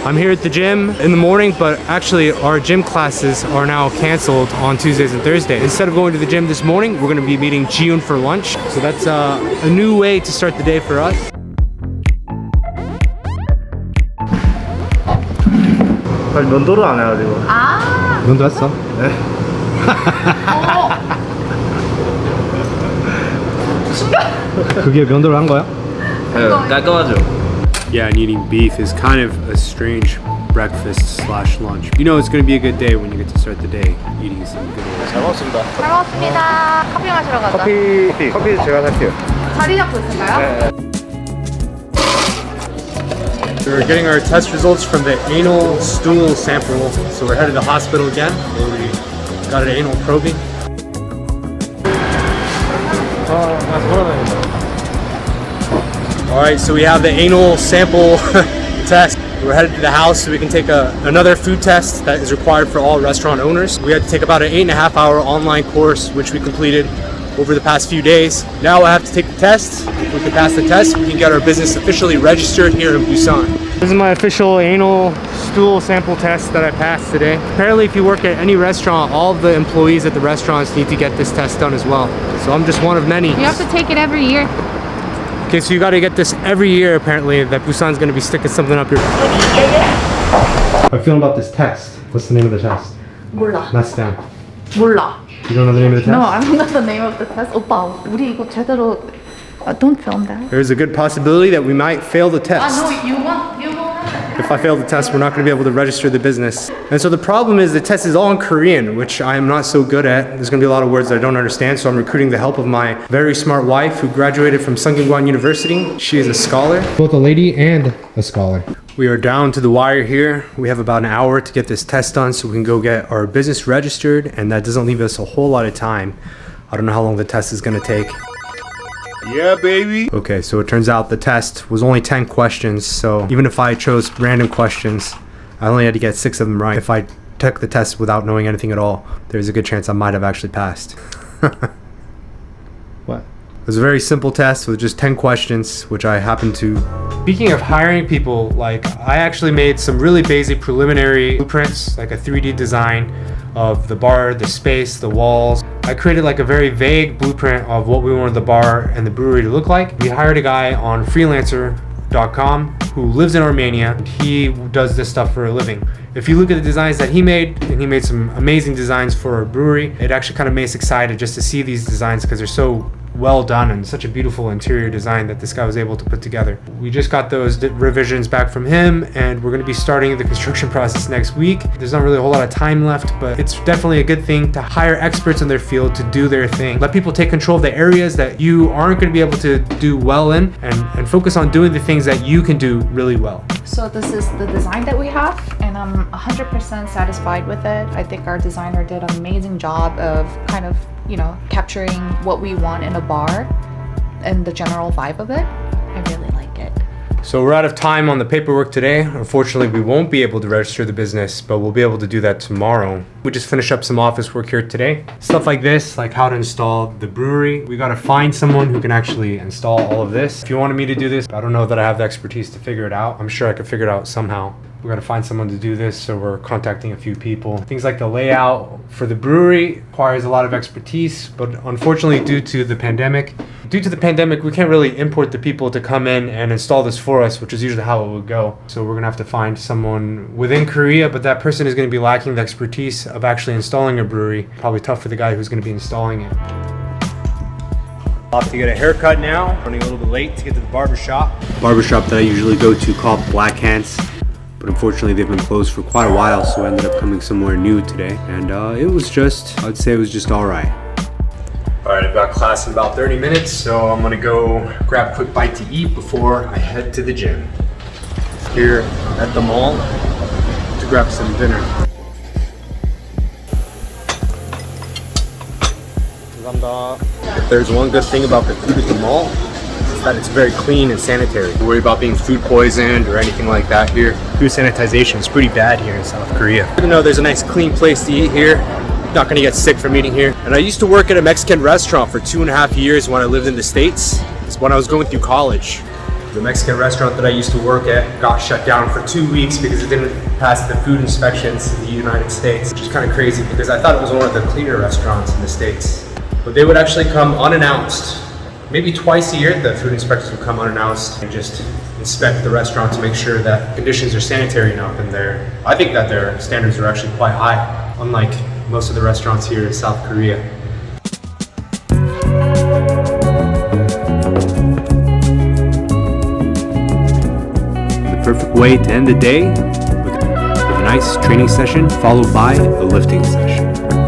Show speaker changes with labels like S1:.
S1: I'm here at the gym in the morning, but actually our gym classes are now canceled on Tuesdays and Thursdays. Instead of going to the gym this morning, we're gonna be meeting Jiyoon for lunch. So that's a new way to start the day for us.
S2: 아니 면도를 안 해가지고.
S3: 아.
S1: 면도 했어?
S2: 네.
S1: 그게 면도를 한 거야?
S2: 네, 깔끔하죠.
S1: Yeah, and eating beef is kind of a strange breakfast slash lunch. You know it's gonna be a good day when you get to start the day eating some good old.
S2: 잘 먹었습니다.
S3: 잘 먹었습니다. 커피 마시러 가자.
S2: 커피 제가 살게요.
S3: 자리 잡고 있을까요?
S2: 네.
S1: We're getting our test results from the anal stool sample, so we're headed to the hospital again where we got an anal probing. Alright, so we have the anal sample test. We're headed to the house so we can take another food test that is required for all restaurant owners. We had to take about an 8.5 hour online course, which we completed over the past few days. Now I have to take the test. If we can pass the test, we can get our business officially registered here in Busan. This is my official anal stool sample test that I passed today. Apparently if you work at any restaurant, all of the employees at the restaurants need to get this test done as well. So I'm just one of many.
S3: You have to take it every year.
S1: Okay, so you gotta get this every year apparently, that Busan's gonna be sticking something up here. How are you feeling about this test? What's the name of the test?
S3: 몰라.
S1: That's down.
S3: 몰라.
S1: You don't know the name of the test?
S3: No, I don't know the name of the test. 오빠, 우리 이거 제대로. Don't film that.
S1: There's a good possibility that we might fail the
S3: 아,
S1: test.
S3: no, you won't.
S1: If I fail the test, we're not going to be able to register the business. And so the problem is the test is all in Korean, which I am not so good at. There's going to be a lot of words that I don't understand, so I'm recruiting the help of my very smart wife who graduated from Sungkyunkwan University. She is a scholar. Both a lady and a scholar. We are down to the wire here. We have about an hour to get this test done so we can go get our business registered, and that doesn't leave us a whole lot of time. I don't know how long the test is going to take.
S2: Yeah, baby.
S1: Okay, so it turns out the test was only 10 questions, so even if I chose random questions, I only had to get 6 of them right. If I took the test without knowing anything at all, there's a good chance I might have actually passed. What? It was a very simple test with just 10 questions, which I happened to. Speaking of hiring people, like I actually made some really basic preliminary blueprints, like a 3D design of the bar, the space, the walls. I created like a very vague blueprint of what we wanted the bar and the brewery to look like. We hired a guy on freelancer.com who lives in Armenia. He does this stuff for a living. If you look at the designs that he made, and he made some amazing designs for our brewery, it actually kind of makes us excited just to see these designs because they're so well done and such a beautiful interior design that this guy was able to put together. We just got those revisions back from him, and we're going to be starting the construction process next week. There's not really a whole lot of time left, but it's definitely a good thing to hire experts in their field to do their thing. Let people take control of the areas that you aren't going to be able to do well in, and focus on doing the things that you can do really well.
S3: So this is the design that we have, and I'm 100% satisfied with it. I think our designer did an amazing job of kind of, you know, capturing what we want in a bar and the general vibe of it. I really like it.
S1: So we're out of time on the paperwork today. Unfortunately, we won't be able to register the business, but we'll be able to do that tomorrow. We just finished up some office work here today. Stuff like this, like how to install the brewery. We gotta find someone who can actually install all of this. If you wanted me to do this, I don't know that I have the expertise to figure it out. I'm sure I could figure it out somehow. We gotta find someone to do this, so we're contacting a few people. Things like the layout for the brewery requires a lot of expertise, but unfortunately due to the pandemic, we can't really import the people to come in and install this for us, which is usually how it would go. So we're gonna have to find someone within Korea, but that person is gonna be lacking the expertise of actually installing a brewery. Probably tough for the guy who's gonna be installing it. I'll have to get a haircut now. Running a little bit late to get to the barbershop. Barbershop that I usually go to called Black Hands. But unfortunately they've been closed for quite a while, so I ended up coming somewhere new today. And I'd say it was just all right. All right, I've got class in about 30 minutes, so I'm gonna go grab a quick bite to eat before I head to the gym. Here at the mall to grab some dinner. If there's one good thing about the food at the mall, that it's very clean and sanitary. Don't worry about being food poisoned or anything like that here. Food sanitization is pretty bad here in South Korea. Even though there's a nice clean place to eat here, you're not gonna get sick from eating here. And I used to work at a Mexican restaurant for 2.5 years when I lived in the States. It's when I was going through college. The Mexican restaurant that I used to work at got shut down for 2 weeks because it didn't pass the food inspections in the United States, which is kind of crazy because I thought it was one of the cleaner restaurants in the States. But they would actually come unannounced. Maybe twice a year, the food inspectors would come unannounced and just inspect the restaurant to make sure that conditions are sanitary enough in there. I think that their standards are actually quite high, unlike most of the restaurants here in South Korea. Perfect way to end the day with a nice training session followed by a lifting session.